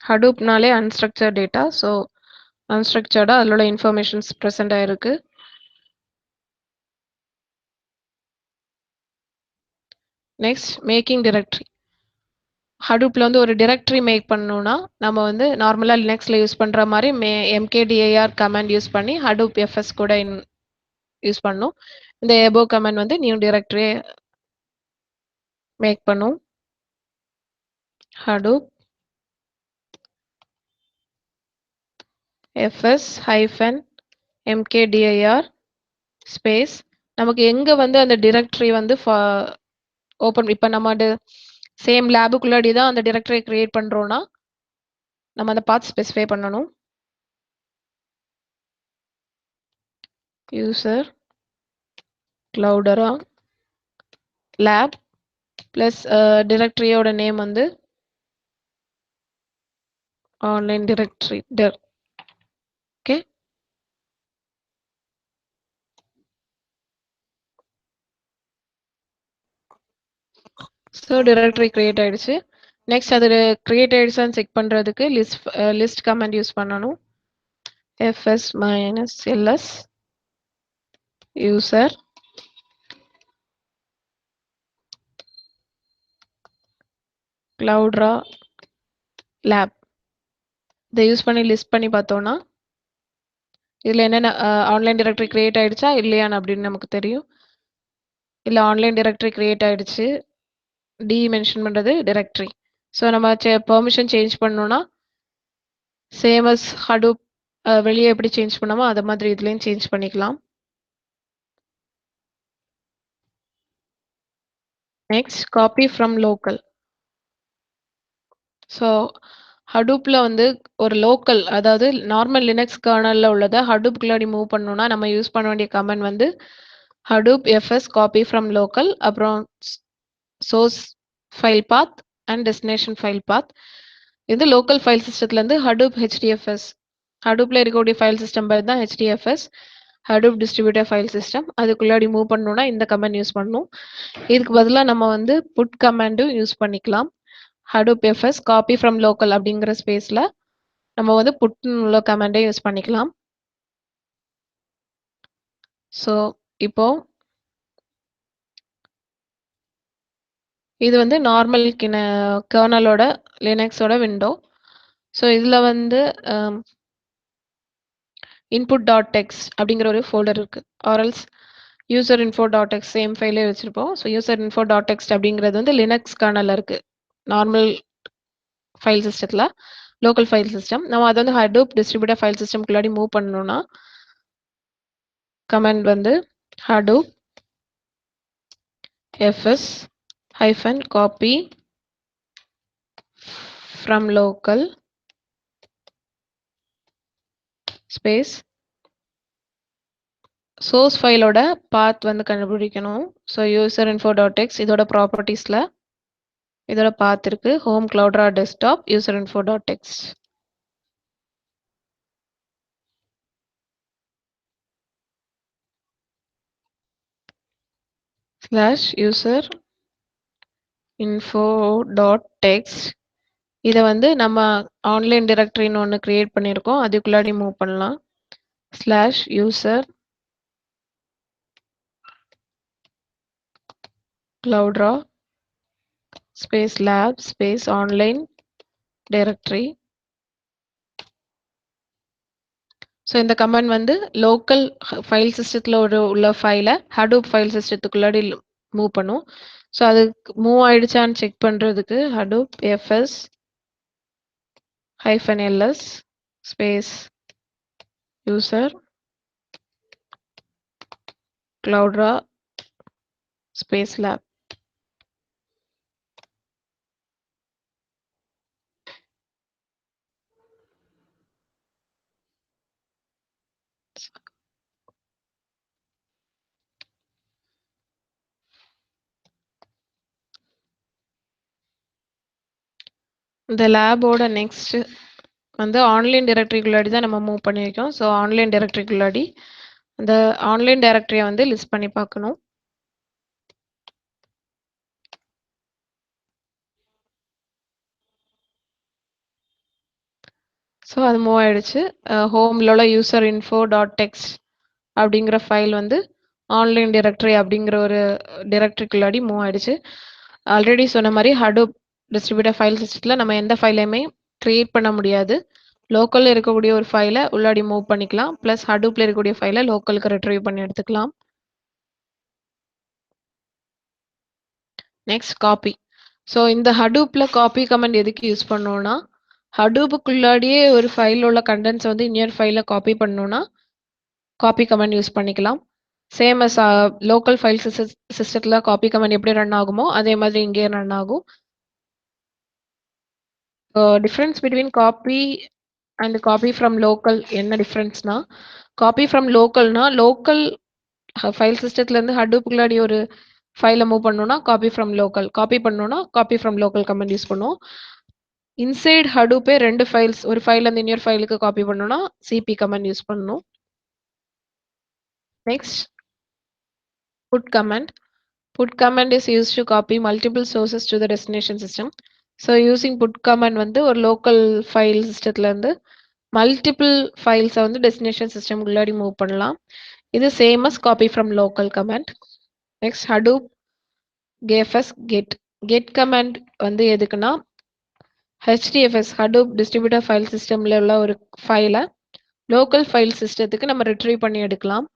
Speaker 1: ஹடூப்னாலே அன்ஸ்ட்ரக்சர்ட் டேட்டா, ஸோ அன்ஸ்ட்ரக்சர்டாக அதோட இன்ஃபர்மேஷன்ஸ் ப்ரெசென்ட் ஆயிருக்கு. Next making directory. ஹடூப்பில் வந்து ஒரு டைரக்டரி மேக் பண்ணணும்னா நம்ம வந்து நார்மலாக லினக்ஸில் யூஸ் பண்ணுற மாதிரி எம்கேடிஐஆர் கமாண்ட் யூஸ் பண்ணி ஹடூப் எஃப்எஸ் கூட யூஸ் பண்ணணும். இந்த எபோ கமாண்ட் வந்து நியூ டைரக்டரி மேக் பண்ணும். Hadoop FS hyphen mkdir space நமக்கு எங்கே வந்து அந்த டைரக்டரி வந்து ஓப்பன், இப்போ நம்ம சேம் லேபுக்குள்ளாடி தான் அந்த டைரக்டரி கிரியேட் பண்ணுறோன்னா நம்ம அந்த பாத் ஸ்பெசிஃபை பண்ணணும். யூசர் cloudera லேப் ப்ளஸ் டைரக்டரியோட நேம் வந்து online directory okay. So directory create ஆயிடுச்சு. நெக்ஸ்ட் அது கிரியேட் ஆயிடுச்சான்னு செக் பண்ணுறதுக்கு லிஸ்ட் கமாண்ட் யூஸ் பண்ணணும். fs - ls user cloudera lab இதை யூஸ் பண்ணி லிஸ்ட் பண்ணி பார்த்தோன்னா இதில் என்னென்ன ஆன்லைன் டைரக்டரி கிரியேட் ஆயிடுச்சா இல்லையான்னு அப்படின்னு நமக்கு தெரியும். இல்லை ஆன்லைன் டைரக்டரி கிரியேட் ஆயிடுச்சு, டி மென்ஷன் பண்ணுறது டைரக்டரி. ஸோ நம்ம பெர்மிஷன் சேஞ்ச் பண்ணோன்னா சேம் அஸ் ஹடூப் வெளியே எப்படி சேஞ்ச் பண்ணாமோ அதை மாதிரி இதுலேயும் சேஞ்ச் பண்ணிக்கலாம். Next copy from local. So ஹடூப்பில் வந்து ஒரு லோக்கல், அதாவது நார்மல் லினக்ஸ் கர்னலில் உள்ளதை ஹடூப்குள்ளாடி மூவ் பண்ணணும்னா நம்ம யூஸ் பண்ண வேண்டிய கமெண்ட் வந்து Hadoop FS copy from local, அப்புறம் source file path and destination file path. இது லோக்கல் ஃபைல் சிஸ்டத்துலேருந்து ஹடூப் ஹெச்டிஎஃப்எஸ், ஹடூப்பில் இருக்கக்கூடிய ஃபைல் சிஸ்டம் பேர் தான் HDFS, Hadoop distributor file system. அதுக்குள்ளாடி மூவ் பண்ணணும்னா இந்த கமெண்ட் யூஸ் பண்ணணும். இதுக்கு பதிலாக நம்ம வந்து புட் கமாண்டும் யூஸ் பண்ணிக்கலாம். Hadoop FS copy from local அப்படிங்கிற ஸ்பேஸில் நம்ம வந்து புட்னு உள்ள கமாண்டே யூஸ் பண்ணிக்கலாம். ஸோ இப்போ இது வந்து நார்மல் கர்னலோட லினக்ஸோட விண்டோ. ஸோ இதில் வந்து இன்புட் டாட் டெக்ஸ்ட் அப்படிங்கிற ஒரு ஃபோல்டர் இருக்குது. RLS user info dot text same ஃபைலே வச்சுருப்போம். So user info dot text அப்படிங்கிறது வந்து லினக்ஸ் கர்னலில் இருக்குது. நார்மல் ஃபைல் சிஸ்டத்தில் லோக்கல் ஃபைல் சிஸ்டம். நம்ம அதை வந்து ஹடூப் டிஸ்ட்ரிபியூட்டர் ஃபைல் சிஸ்டம்குள்ளாடி மூவ் பண்ணணும்னா கமெண்ட் வந்து Hadoop fs hyphen copy from local space source ஃபைலோட பாத் வந்து கண்டுபிடிக்கணும். So user info dot X இதோட ப்ராப்பர்ட்டிஸில் இதோட பாத் இருக்கு. Home Cloudera desktop user info dot X slash user info dot text இதை வந்து நம்ம ஆன்லைன் டிரெக்டரின்னு ஒன்று கிரியேட் பண்ணியிருக்கோம். அதுக்குள்ளாடி மூவ் பண்ணலாம். Slash user Cloudera space lab space online directory. So இந்த கமாண்ட் வந்து லோக்கல் ஃபைல் சிஸ்டத்தில் உள்ள ஃபைலை ஹடூப் ஃபைல் சிஸ்டத்துக்குள்ளாடி மூவ் பண்ணும். ஸோ அது மூவ் ஆயிடுச்சான்னு செக் பண்ணுறதுக்கு Hadoop FS hyphen LS space user Cloudera space lab. இந்த லேபோட நெக்ஸ்ட் வந்து ஆன்லைன் டைரக்டரிக்குள்ளாடி தான் நம்ம மூவ் பண்ணியிருக்கோம். ஸோ ஆன்லைன் டைரக்டரிக்குள்ளாடி அந்த ஆன்லைன் டைரக்டரியை வந்து லிஸ்ட் பண்ணி பார்க்கணும். ஸோ அது மூவ் ஆயிடுச்சு. ஹோமில் உள்ள யூசர் இன்ஃபோ டாட் டெக்ஸ்ட் அப்படிங்கிற ஃபைல் வந்து ஆன்லைன் டைரக்டரி அப்படிங்கிற ஒரு டைரக்டரிக்குள்ளாடி மூவ் ஆயிடுச்சு. ஆல்ரெடி சொன்ன மாதிரி ஹடூப் டிஸ்ட்ரிபியூட்டர் ஃபைல் சிஸ்டத்தில் நம்ம எந்த ஃபைலையுமே கிரியேட் பண்ண முடியாது. லோக்கலில் இருக்கக்கூடிய ஒரு ஃபைலை உள்ளாடி மூவ் பண்ணிக்கலாம். ப்ளஸ் ஹடூப்பில் இருக்கக்கூடிய ஃபைலை லோக்கலுக்கு ரிட்ரீவ் பண்ணி எடுத்துக்கலாம். Next copy. ஸோ இந்த ஹடூப்பில் காப்பி கமெண்ட் எதுக்கு யூஸ் பண்ணோன்னா ஹடூப்புக்குள்ளாடியே ஒரு ஃபைலில் உள்ள கண்டென்ட்ஸ் வந்து இன்னொரு ஃபைலில் காப்பி பண்ணோன்னா காப்பி கமெண்ட் யூஸ் பண்ணிக்கலாம். சேம் அஸ் லோக்கல் ஃபைல் சிஸ்டத்தில் காப்பி கமெண்ட் எப்படி ரன் ஆகுமோ அதே மாதிரி இங்கே ரன் ஆகும். Difference between copy and copy from local என்ன டிஃப்ரென்ஸ்னா காப்பி ஃப்ரம் லோக்கல்னா லோக்கல் ஃபைல் சிஸ்டத்துலேருந்து ஹடூப்புக்குள்ளாடி ஒரு ஃபைலை மூவ் பண்ணணும்னா காப்பி ஃப்ரம் லோக்கல், காப்பி பண்ணணும்னா copy from local command use பண்ணுவோம். இன்சைட் ஹடூப்பே ரெண்டு ஃபைல்ஸ் ஒரு ஃபைல்லேருந்து இன்னொரு ஃபைலுக்கு காப்பி பண்ணணும்னா சிபி கமெண்ட் யூஸ் பண்ணணும். Next put command. Put command is used to copy multiple sources to the destination system. So using put command வந்து ஒரு local file சிஸ்டத்துல இருந்து multiple files வந்து destination system உள்ளாடி மூவ் பண்ணலாம். இது same as copy from local command. Next Hadoop GFS get. Get command வந்து எதுக்குன்னா HDFS Hadoop distributor file systemல உள்ள ஒரு ஃபைலை local file சிஸ்டத்துக்கு நம்ம retrieve பண்ணி எடுக்கலாம்.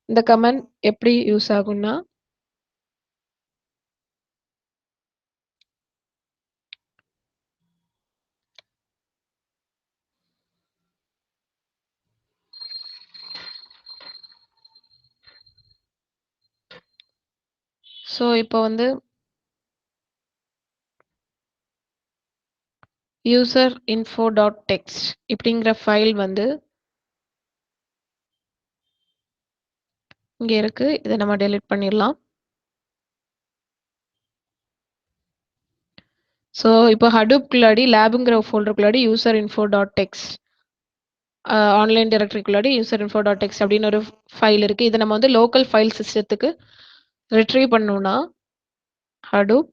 Speaker 1: இந்த கமெண்ட் எப்படி யூஸ் ஆகும்னா ஸோ இப்போ வந்து user info dot text இப்படிங்கிற ஃபைல் வந்து இங்கே இருக்கு. இதை நம்ம டெலிட் பண்ணிடலாம். ஸோ இப்போ ஹடூப்குள்ளாடி லேபுங்கிற ஃபோல்டருக்குள்ளாடி user info dot text online டைரக்டரிக்குள்ளாடி யூசர் இன்ஃபோ டாட் டெக்ஸ்ட் அப்படின்னு ஒரு ஃபைல் இருக்கு. இதை நம்ம வந்து லோக்கல் ஃபைல் சிஸ்டத்துக்கு ரிட்ரீவ் பண்ணணும்னா Hadoop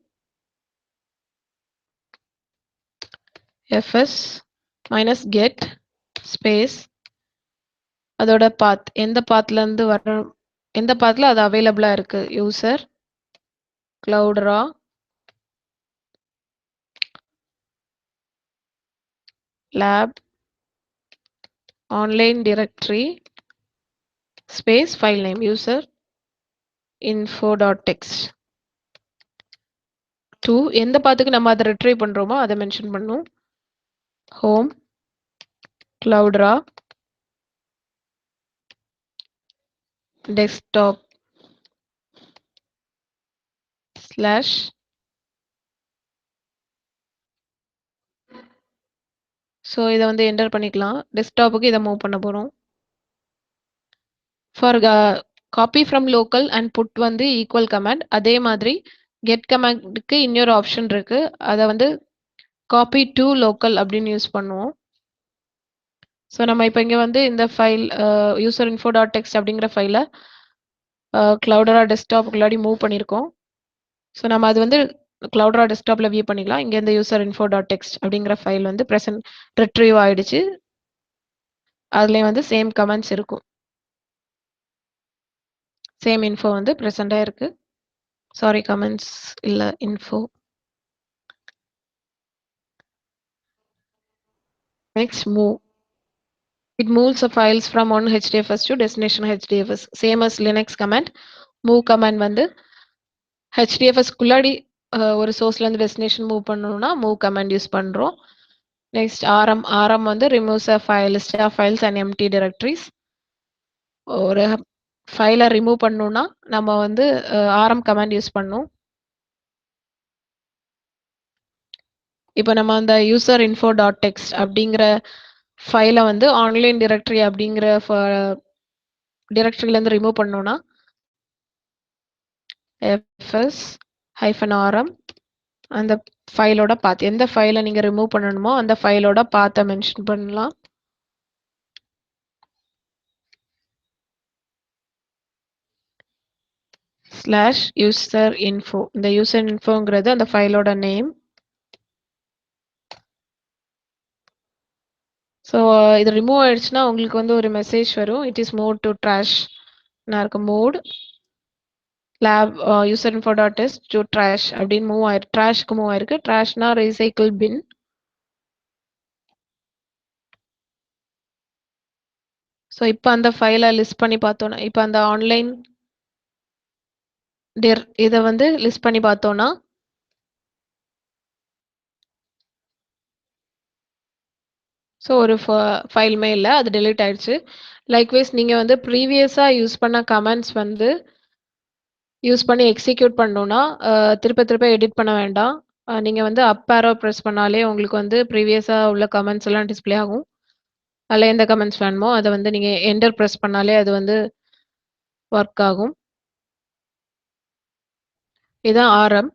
Speaker 1: FS minus get space அதோட பாத் எந்த பாத்லேருந்து வர எந்த பாத்தில் அது அவைலபிளாக இருக்கு user Cloudera lab online directory space file name user info dot text 2 எந்த பாத்துக்கு நம்ம அதை ரிட்ரைவ் பண்றோமோ அதை மென்ஷன் பண்ணும். Home Cloudera desktop slash so இதை வந்து என்டர் பண்ணிக்கலாம். டெஸ்க்டாப்புக்கு இதை மூவ் பண்ண போகிறோம். For copy from local and put வந்து ஈக்குவல் கமாண்ட். அதே மாதிரி கெட் கமாண்டுக்கு இன்னொரு ஆப்ஷன் இருக்கு. அதை வந்து காப்பி டு லோக்கல் அப்படின்னு யூஸ் பண்ணுவோம். ஸோ நம்ம இப்போ இங்கே வந்து இந்த file user info dot text அப்படிங்கிற ஃபைலை க்ளவுடரா டெஸ்க்டாப்புக்குள்ளாடி மூவ் பண்ணியிருக்கோம். ஸோ நம்ம அது வந்து க்ளவுடரா டெஸ்க்டாப்பில் வியூ பண்ணிக்கலாம். இங்கே இந்த யூசர் இன்ஃபோ டாட் டெக்ஸ்ட் அப்படிங்கிற ஃபைல் வந்து ப்ரெசன்ட் ரிட்ரீவ் ஆயிடுச்சு. அதுலேயும் வந்து சேம் கமெண்ட்ஸ் இருக்கும். சேம் இன்ஃபோ வந்து ப்ரெசென்ட்டாக இருக்கு. சாரி, கமெண்ட்ஸ் இல்லை, info. Next move. It moves the files from one HDFS to destination HDFS. Same as Linux command. Move command வந்து HDFS குள்ளாடி ஒரு சோர்ஸ்லேருந்து டெஸ்டினேஷன் மூவ் பண்ணணும்னா மூவ் கமாண்ட் யூஸ் பண்ணுறோம். நெக்ஸ்ட் ஆர்எம் வந்து removes a file list of files and empty directories. ஒரு ஃபைலை remove பண்ணணும்னா நம்ம வந்து ஆர்எம் கமாண்ட் யூஸ் பண்ணணும். இப்போ நம்ம அந்த யூசர் இன்ஃபோ டாட் டெக்ஸ்ட் அப்படிங்கிற ஃபைலை வந்து ஆன்லைன் டிரெக்டரி அப்படிங்கிற டிரெக்டரியிலேருந்து ரிமூவ் பண்ணோன்னா fs-rm அந்த ஃபைலோட பாத், எந்த ஃபைலை நீங்கள் ரிமூவ் பண்ணணுமோ அந்த ஃபைலோட பாத்தை மென்ஷன் பண்ணலாம். Slash user info. இந்த யூசர் இன்ஃபோங்கிறது அந்த ஃபைலோட நேம். ஸோ இது ரிமூவ் ஆயிடுச்சுன்னா உங்களுக்கு வந்து ஒரு மெசேஜ் வரும். It is move to trash. நான் இருக்க mood lab user info dot test to trash அப்படின்னு மூவ் ஆயிருக்கு. ட்ராஷ்க்கு மூவ் ஆயிருக்கு. ட்ராஷ்னா ரீசைக்கிள் பின். ஸோ இப்போ அந்த ஃபைலை லிஸ்ட் பண்ணி பார்த்தோன்னா, இப்போ அந்த ஆன்லைன் இதை வந்து லிஸ்ட் பண்ணி பார்த்தோன்னா ஸோ ஒரு ஃபைலுமே இல்லை, அது டெலீட் ஆயிடுச்சு. லைக்வைஸ் நீங்கள் வந்து ப்ரீவியஸாக யூஸ் பண்ண கமெண்ட்ஸ் வந்து யூஸ் பண்ணி எக்ஸிக்யூட் பண்ணணும்னா திருப்ப திருப்ப எடிட் பண்ண வேண்டாம். நீங்கள் வந்து அப் ஆரோ ப்ரெஸ் பண்ணாலே உங்களுக்கு வந்து ப்ரீவியஸாக உள்ள கமெண்ட்ஸ் எல்லாம் டிஸ்பிளே ஆகும். அதில் எந்த கமெண்ட்ஸ் வேணுமோ அதை வந்து நீங்கள் என்டர் ப்ரெஸ் பண்ணாலே அது வந்து ஒர்க் ஆகும். இதுதான் ஆர்எம்.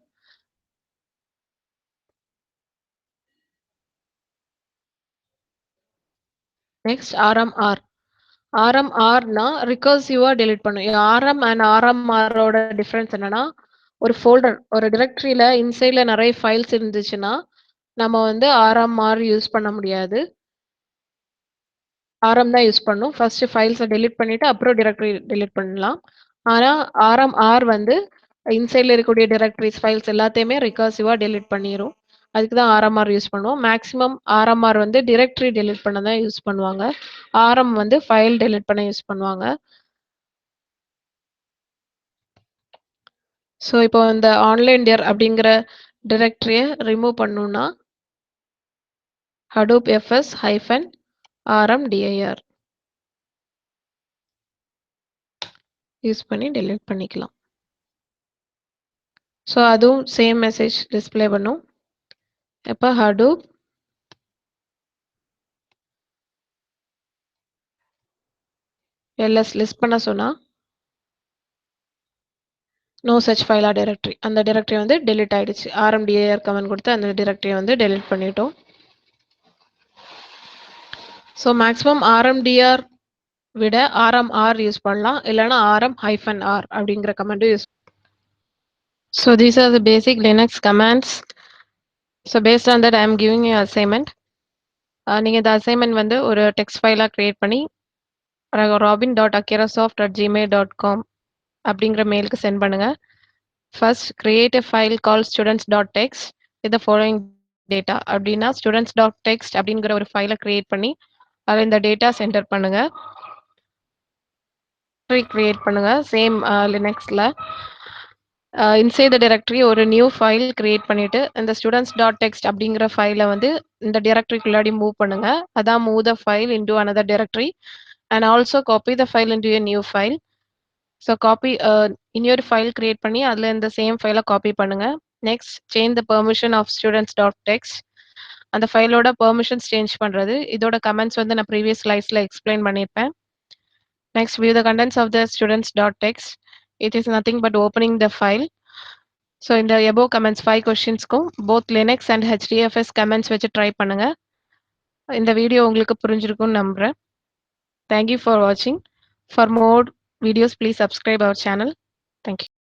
Speaker 1: Next RMR. ஆர்எம்ஆர்னா ரிகர்சிவா டெலிட் பண்ணும். ஆர்எம் அண்ட் ஆர்எம்ஆரோட டிஃப்ரென்ஸ் என்னன்னா, ஒரு ஃபோல்டர் ஒரு டிரெக்டரியில இன்சைட்ல நிறைய ஃபைல்ஸ் இருந்துச்சுன்னா நம்ம வந்து ஆர்எம்ஆர் யூஸ் பண்ண முடியாது. ஆர்எம் தான் யூஸ் பண்ணும். ஃபர்ஸ்ட் ஃபைல்ஸை டெலிட் பண்ணிட்டு அப்புறம் டிரெக்டரி டெலிட் பண்ணலாம். ஆனால் ஆர்எம்ஆர் வந்து இன்சைட்ல இருக்கக்கூடிய டிரெக்டரிஸ் ஃபைல்ஸ் எல்லாத்தையுமே ரிகர்சிவா டெலிட் பண்ணிடும். அதுக்கு தான் ஆர்எம்ஆர் யூஸ் பண்ணுவோம். மேக்ஸிமம் ஆர்எம்ஆர் வந்து டிரெக்டரி டெலிட் பண்ண தான் யூஸ் பண்ணுவாங்க. ஆர்எம் வந்து ஃபைல் டெலிட் பண்ண யூஸ் பண்ணுவாங்க. ஸோ இப்போ இந்த ஆன்லைன் டியர் அப்படிங்கிற டிரெக்டரியை ரிமூவ் பண்ணணும்னா hadoop fs-rmdir யூஸ் பண்ணி டெலிட் பண்ணிக்கலாம். ஸோ அதுவும் சேம் மெசேஜ் டிஸ்பிளே பண்ணும். இப்போ hadoop ls லிஸ்ட் பண்ண சொன்னா நோ சச் ஃபைலா டைரக்டரி, அந்த டைரக்டரி வந்து டெலிட் ஆயிடுச்சு. rmdir கமெண்ட் கொடுத்து அந்த டைரக்டரியை வந்து டெலிட் பண்ணிட்டோம். ஸோ மேக்ஸிமம் rmdir விட rmr யூஸ் பண்ணலாம், இல்லைன்னா rm-r அப்படிங்கிற comment use. So these are the basic Linux commands. So based on that I am giving you assignment. நீங்கள் இந்த அசைன்மெண்ட் வந்து ஒரு டெக்ஸ்ட் ஃபைலாக க்ரியேட் பண்ணி robin.akirasoft@gmail.com அப்படிங்கிற மெயிலுக்கு சென்ட் பண்ணுங்கள். First create a file call students.txt with the following data. அப்படின்னா students.txt அப்படிங்கிற ஒரு ஃபைலை க்ரியேட் பண்ணி அதில் இந்த டேட்டா என்டர் பண்ணுங்கள். க்ரியேட் பண்ணுங்கள் சேம் லினக்ஸில். இன்சைட் த டைரக்டரி ஒரு நியூ ஃபைல் கிரியேட் பண்ணிவிட்டு இந்த students.txt அப்படிங்கிற ஃபைலை வந்து இந்த டைரக்டரிக்குள்ளாடி மூவ் பண்ணுங்கள். அதான் move the file into another directory and also copy the file into a new file. So copy இன்னொரு ஃபைல் கிரியேட் பண்ணி அதில் இந்த சேம் ஃபைலை காப்பி பண்ணுங்க. Next change the permission of students dot text. அந்த ஃபைலோட பெர்மிஷன்ஸ் சேஞ்ச் பண்ணுறது. இதோட கமெண்ட்ஸ் வந்து நான் ப்ரீவியஸ் ஸ்லைட்ஸில் எக்ஸ்பிளைன் பண்ணியிருப்பேன். Next view the contents of the students dot text. It is nothing but opening the file. So இந்த எபோவ் கமெண்ட்ஸ் 5 கொஸ்டின்ஸ்க்கும் both Linux and HDFS comments வச்சு ட்ரை பண்ணுங்க. இந்த வீடியோ உங்களுக்கு புரிஞ்சிருக்கும்னு நம்புகிறேன். தேங்க்யூ ஃபார் வாட்சிங். For more videos, please subscribe our channel. Thank you.